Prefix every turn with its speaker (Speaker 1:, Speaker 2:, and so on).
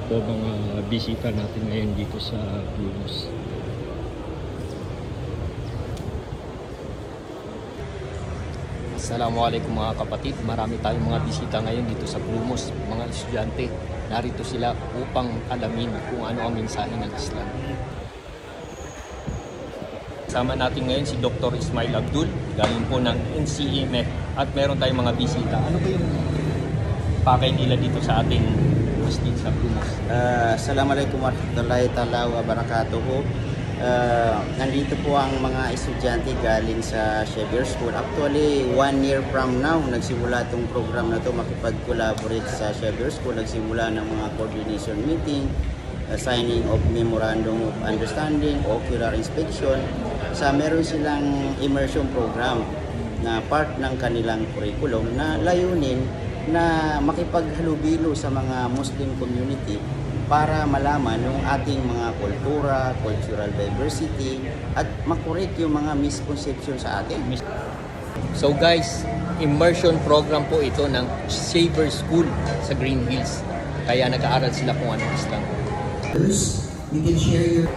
Speaker 1: po mga bisita natin ngayon dito sa Plumos. Assalamualaikum mga kapatid, marami tayong mga bisita ngayon dito sa Plumos, mga estudyante. Narito sila upang alamin kung ano ang mensahe ng Islam. Kasama natin ngayon si Dr. Ismail Abdul, galing po ng NCEMET, at meron tayong mga bisita. Ano ba yung pakay nila dito sa ating masjid sa Plumos?
Speaker 2: Assalamualaikum warahmatullahi ta'ala wabarakatuh. Nandito po ang mga estudyante galing sa Xavier School. Actually, 1 year from now, nagsimula itong program na to, makipag-collaborate sa Xavier School. Nagsimula ng mga coordination meeting, signing of memorandum of understanding, ocular inspection. Meron silang immersion program na part ng kanilang curriculum na layunin na makipaghalubilo sa mga Muslim community para malaman yung ating mga kultura, cultural diversity, at makorek yung mga misconception sa atin.
Speaker 1: So guys, immersion program po ito ng Xavier School sa Green Hills. Kaya nag-aaral sila kung anong Islam.
Speaker 3: You can share your